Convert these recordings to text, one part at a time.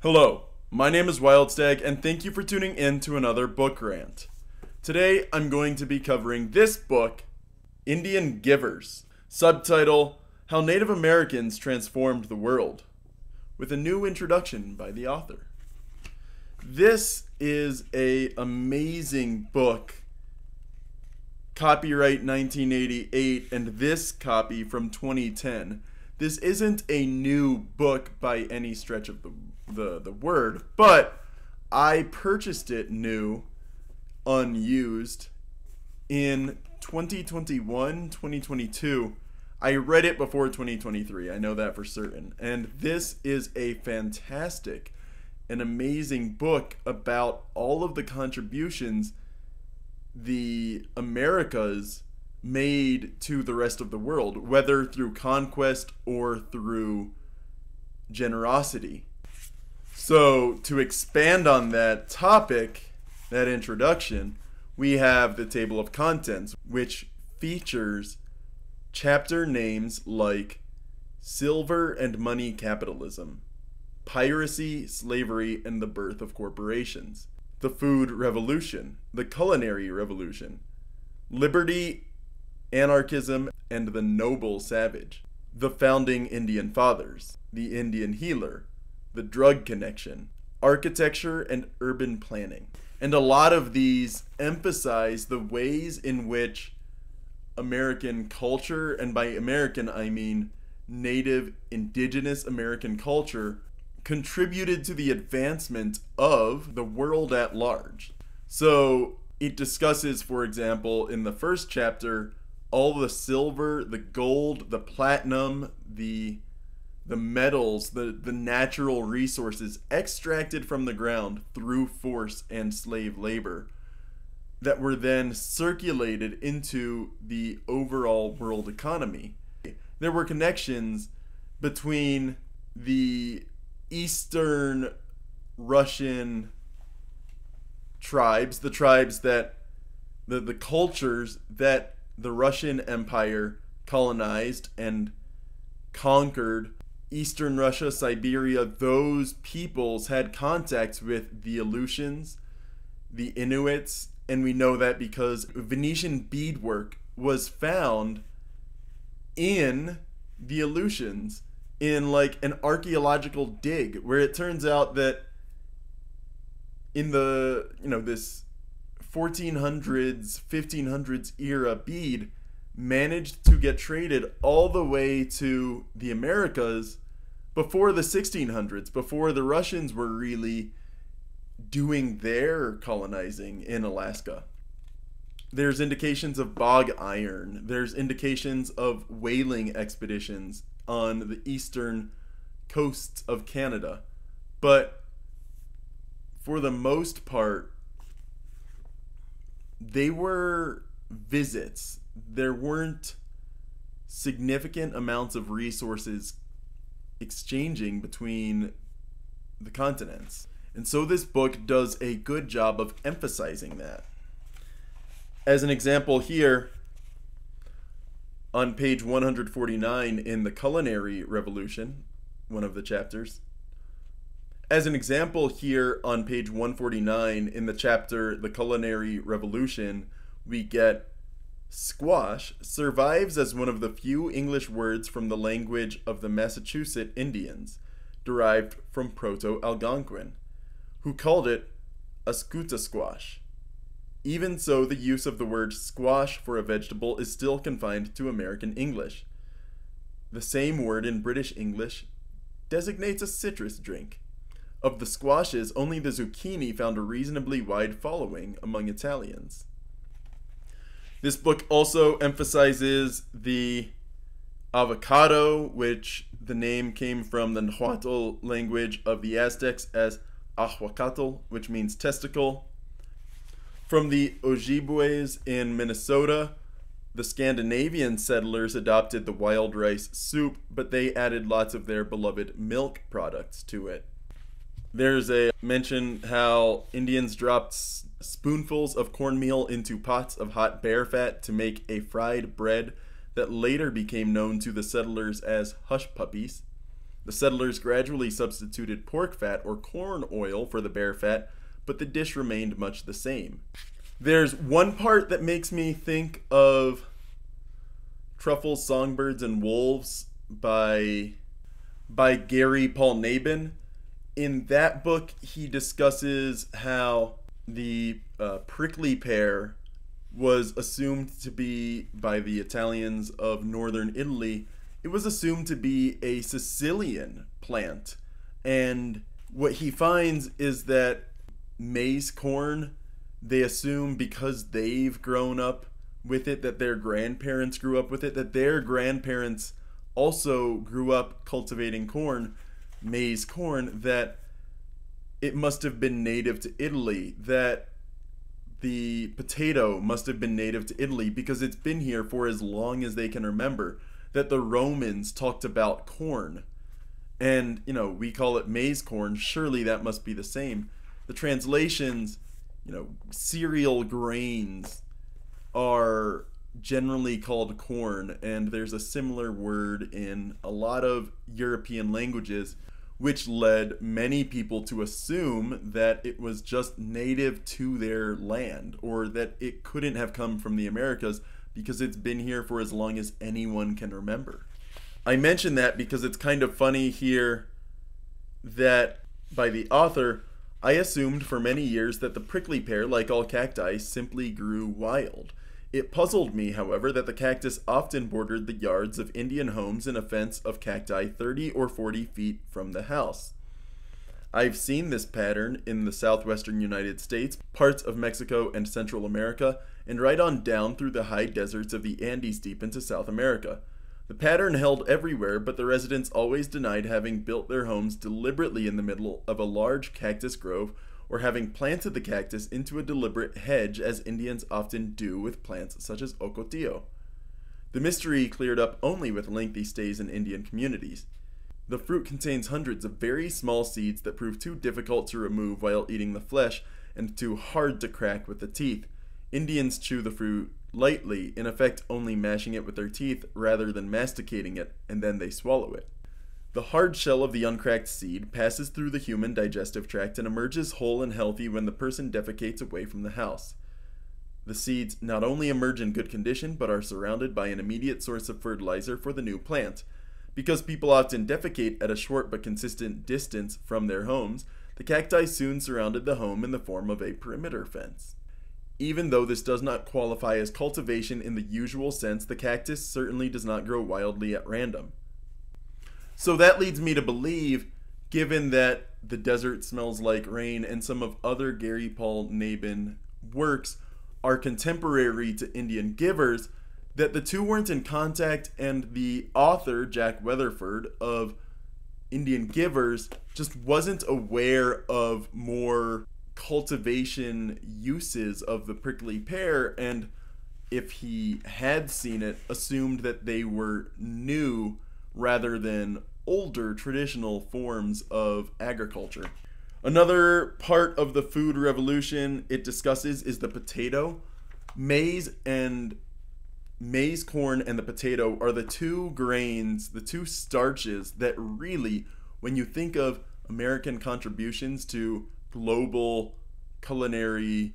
Hello, my name is Wildstag, and thank you for tuning in to another book rant. Today, I'm going to be covering this book, Indian Givers, subtitle, How Native Americans Transformed the World, with a new introduction by the author. This is an amazing book, copyright 1988, and this copy from 2010. This isn't a new book by any stretch of the word, but I purchased it new, unused, in 2021, 2022. I read it before 2023, I know that for certain. And this is a fantastic and amazing book about all of the contributions the Americas made to the rest of the world, whether through conquest or through generosity. So, to expand on that topic, that introduction, we have the table of contents, which features chapter names like Silver and Money Capitalism, Piracy, Slavery, and the Birth of Corporations, the Food Revolution, the Culinary Revolution, Liberty, Anarchism, and the Noble Savage, the Founding Indian Fathers, the Indian Healer, the Drug Connection, Architecture, and Urban Planning. And a lot of these emphasize the ways in which American culture, and by American I mean Native Indigenous American culture, contributed to the advancement of the world at large. So it discusses, for example, in the first chapter, all the silver, the gold, the platinum, the metals, the natural resources extracted from the ground through force and slave labor that were then circulated into the overall world economy. There were connections between the Eastern Russian tribes, the tribes that, the cultures that the Russian Empire colonized and conquered. Eastern Russia, Siberia, those peoples had contacts with the Aleutians, the Inuits, and we know that because Venetian beadwork was found in the Aleutians in like an archaeological dig, where it turns out that in the, this 1400s, 1500s era bead managed to get traded all the way to the Americas before the 1600s, before the Russians were really doing their colonizing in Alaska. There's indications of bog iron. There's indications of whaling expeditions on the eastern coasts of Canada. But for the most part, they were visits. There weren't significant amounts of resources exchanging between the continents. And so this book does a good job of emphasizing that. As an example here, on page 149 in the Culinary Revolution, one of the chapters, as an example here on page 149 in the chapter The Culinary Revolution, we get squash survives as one of the few English words from the language of the Massachusetts Indians, derived from Proto-Algonquin, who called it ascuta squash. Even so, the use of the word squash for a vegetable is still confined to American English. The same word in British English designates a citrus drink. Of the squashes, only the zucchini found a reasonably wide following among Italians. This book also emphasizes the avocado, which the name came from the Nahuatl language of the Aztecs as ahuacatl, which means testicle. From the Ojibways in Minnesota, the Scandinavian settlers adopted the wild rice soup, but they added lots of their beloved milk products to it. There's a mention how Indians dropped spoonfuls of cornmeal into pots of hot bear fat to make a fried bread that later became known to the settlers as hush puppies. The settlers gradually substituted pork fat or corn oil for the bear fat, but the dish remained much the same. There's one part that makes me think of Truffles, Songbirds, and Wolves by Gary Paul Nabin. In that book, he discusses how the prickly pear was assumed to be, by the Italians of northern Italy, it was assumed to be a Sicilian plant. And what he finds is that maize corn, they assume because they've grown up with it, that their grandparents grew up with it, that their grandparents also grew up cultivating corn, maize corn, that it must have been native to Italy, that the potato must have been native to Italy because it's been here for as long as they can remember, that the Romans talked about corn. And, we call it maize corn. Surely that must be the same. The translations, cereal grains are generally called corn, and there's a similar word in a lot of European languages, which led many people to assume that it was just native to their land, or that it couldn't have come from the Americas because it's been here for as long as anyone can remember. I mention that because it's kind of funny here that by the author, I assumed for many years that the prickly pear, like all cacti, simply grew wild. It puzzled me, however, that the cactus often bordered the yards of Indian homes in a fence of cacti 30 or 40 feet from the house. I've seen this pattern in the southwestern United States, parts of Mexico and Central America, and right on down through the high deserts of the Andes deep into South America. The pattern held everywhere, but the residents always denied having built their homes deliberately in the middle of a large cactus grove or having planted the cactus into a deliberate hedge, as Indians often do with plants such as ocotillo. The mystery cleared up only with lengthy stays in Indian communities. The fruit contains hundreds of very small seeds that prove too difficult to remove while eating the flesh and too hard to crack with the teeth. Indians chew the fruit lightly, in effect only mashing it with their teeth rather than masticating it, and then they swallow it. The hard shell of the uncracked seed passes through the human digestive tract and emerges whole and healthy when the person defecates away from the house. The seeds not only emerge in good condition, but are surrounded by an immediate source of fertilizer for the new plant. Because people often defecate at a short but consistent distance from their homes, the cacti soon surrounded the home in the form of a perimeter fence. Even though this does not qualify as cultivation in the usual sense, the cactus certainly does not grow wildly at random. So that leads me to believe, given that The Desert Smells Like Rain and some of other Gary Paul Nabin works are contemporary to Indian Givers, that the two weren't in contact, and the author, Jack Weatherford, of Indian Givers just wasn't aware of more cultivation uses of the prickly pear, and if he had seen it, assumed that they were new rather than older traditional forms of agriculture. Another part of the food revolution it discusses is the potato. Maize corn and the potato are the two grains, the two starches that really, when you think of American contributions to global culinary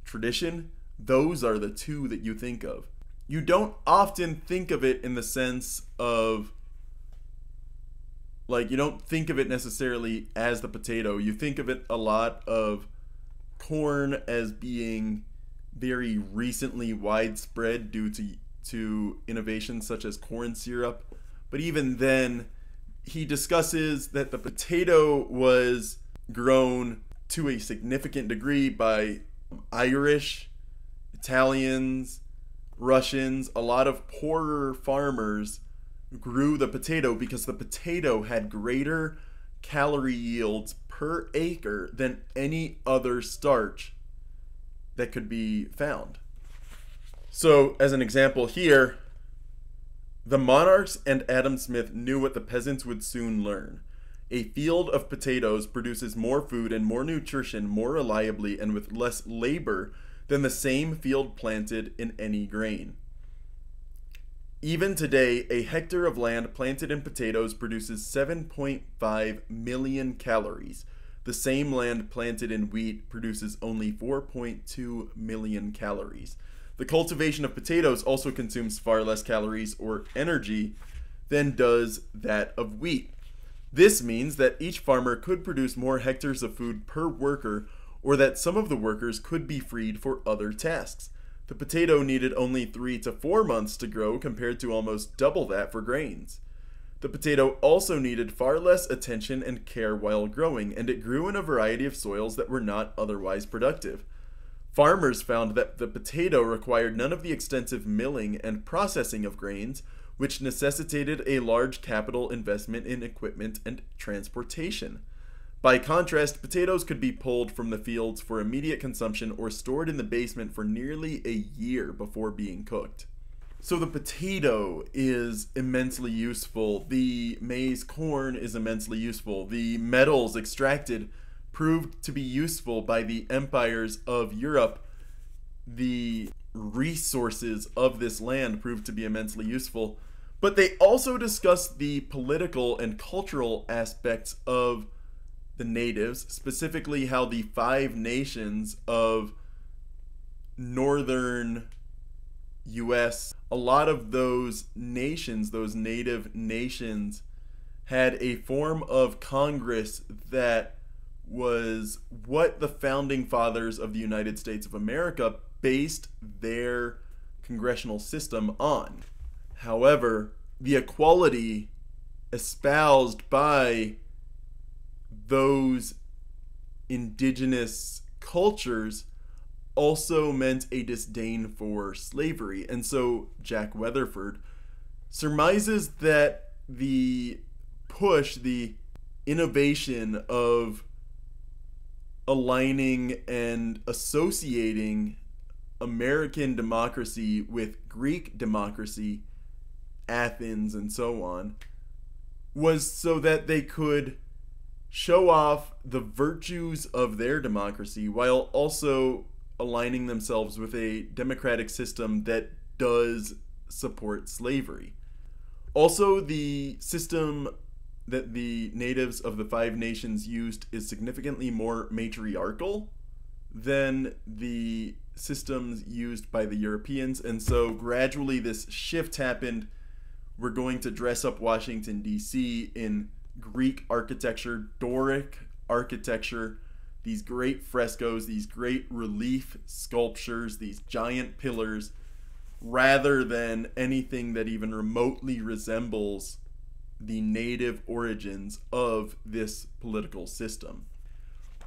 tradition, those are the two that you think of. You don't often think of it in the sense of, you don't think of it necessarily as the potato. You think of it a lot of corn as being very recently widespread due to innovations such as corn syrup. But even then, he discusses that the potato was grown to a significant degree by Irish, Italians, Russians. A lot of poorer farmers grew the potato because the potato had greater calorie yields per acre than any other starch that could be found. So, as an example here, the monarchs and Adam Smith knew what the peasants would soon learn. A field of potatoes produces more food and more nutrition more reliably and with less labor than the same field planted in any grain. Even today, a hectare of land planted in potatoes produces 7.5 million calories. The same land planted in wheat produces only 4.2 million calories. The cultivation of potatoes also consumes far less calories or energy than does that of wheat. This means that each farmer could produce more hectares of food per worker, or that some of the workers could be freed for other tasks. The potato needed only 3 to 4 months to grow compared to almost double that for grains. The potato also needed far less attention and care while growing, and it grew in a variety of soils that were not otherwise productive. Farmers found that the potato required none of the extensive milling and processing of grains, which necessitated a large capital investment in equipment and transportation. By contrast, potatoes could be pulled from the fields for immediate consumption or stored in the basement for nearly a year before being cooked. So the potato is immensely useful. The maize corn is immensely useful. The metals extracted proved to be useful by the empires of Europe. The resources of this land proved to be immensely useful. But they also discussed the political and cultural aspects of the natives, specifically how the 5 nations of northern US, a lot of those nations, those native nations, had a form of Congress that was what the founding fathers of the United States of America based their congressional system on. However, the equality espoused by those indigenous cultures also meant a disdain for slavery. And so Jack Weatherford surmises that the push, the innovation of aligning and associating American democracy with Greek democracy, Athens and so on, was so that they could show off the virtues of their democracy while also aligning themselves with a democratic system that does support slavery. Also, the system that the natives of the 5 nations used is significantly more matriarchal than the systems used by the Europeans, and so gradually this shift happened. We're going to dress up Washington, D.C. in Greek architecture, Doric architecture, these great frescoes, these great relief sculptures, these giant pillars, rather than anything that even remotely resembles the native origins of this political system.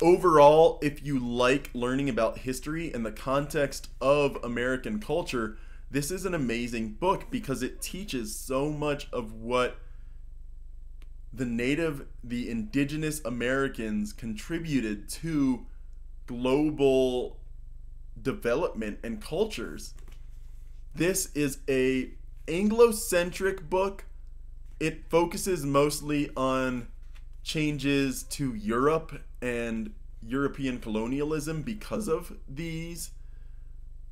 Overall, if you like learning about history and the context of American culture, this is an amazing book because it teaches so much of what the indigenous Americans contributed to global development and cultures. This is a Anglo-centric book. It focuses mostly on changes to Europe and European colonialism because of these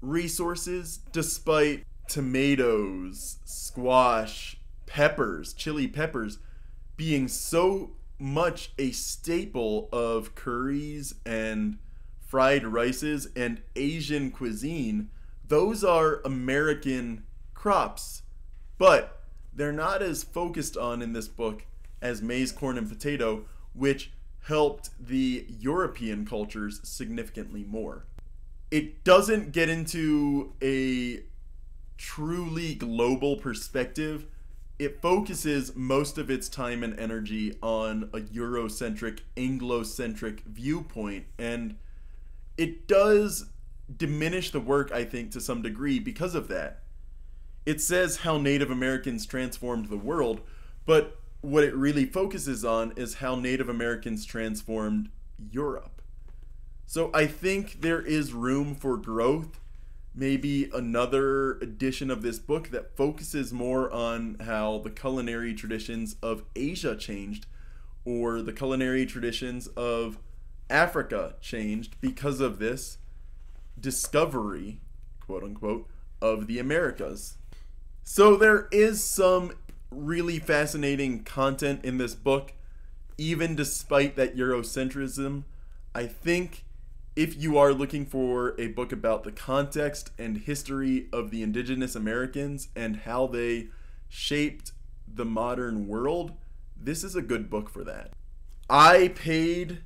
resources, despite tomatoes, squash, peppers, chili peppers being so much a staple of curries and fried rices and Asian cuisine. Those are American crops, but they're not as focused on in this book as maize, corn, and potato, which helped the European cultures significantly more. It doesn't get into a truly global perspective. It focuses most of its time and energy on a Eurocentric, Anglo-centric viewpoint, and it does diminish the work, I think, to some degree because of that. It says how Native Americans transformed the world, but what it really focuses on is how Native Americans transformed Europe. So I think there is room for growth. Maybe another edition of this book that focuses more on how the culinary traditions of Asia changed, or the culinary traditions of Africa changed because of this discovery, quote unquote, of the Americas. So there is some really fascinating content in this book, even despite that Eurocentrism. I think if you are looking for a book about the context and history of the indigenous Americans and how they shaped the modern world, this is a good book for that. I paid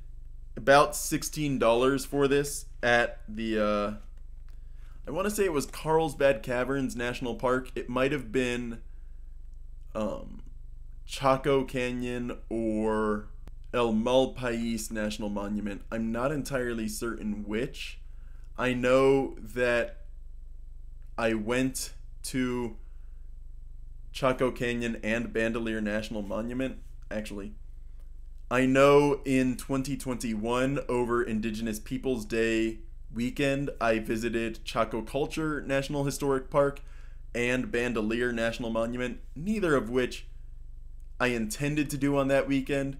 about $16 for this at the I want to say it was Carlsbad Caverns National Park. It might have been Chaco Canyon or El Malpais National Monument. I'm not entirely certain which. I know that I went to Chaco Canyon and Bandelier National Monument, actually. I know in 2021, over Indigenous Peoples Day weekend, I visited Chaco Culture National Historic Park and Bandelier National Monument, neither of which I intended to do on that weekend.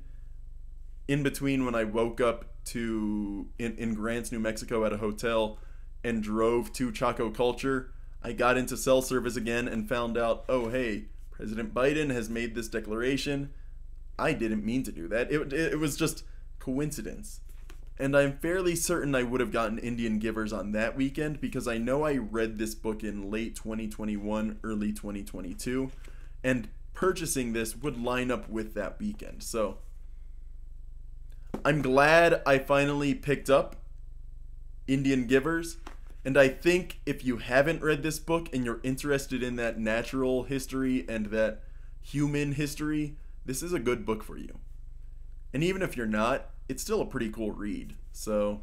In between, when I woke up in Grants, New Mexico at a hotel and drove to Chaco Culture, I got into cell service again and found out, oh hey, President Biden has made this declaration. I didn't mean to do that. It was just coincidence. And I'm fairly certain I would have gotten Indian Givers on that weekend because I know I read this book in late 2021, early 2022, and purchasing this would line up with that weekend. So I'm glad I finally picked up Indian Givers, and I think if you haven't read this book and you're interested in that natural history and that human history, this is a good book for you. And even if you're not, it's still a pretty cool read. So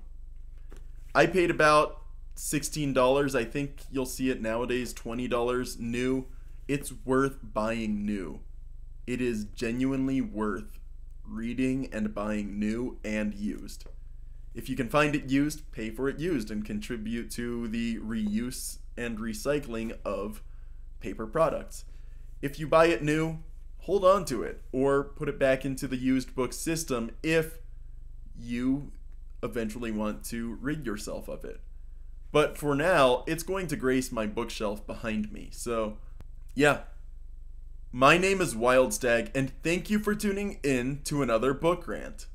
I paid about $16. I think you'll see it nowadays $20 new. It's worth buying new. It is genuinely worth reading and buying new and used. If you can find it used, pay for it used and contribute to the reuse and recycling of paper products. If you buy it new, hold on to it or put it back into the used book system if you eventually want to rid yourself of it. But for now, it's going to grace my bookshelf behind me. So, yeah. My name is Wildstag, and thank you for tuning in to another book rant.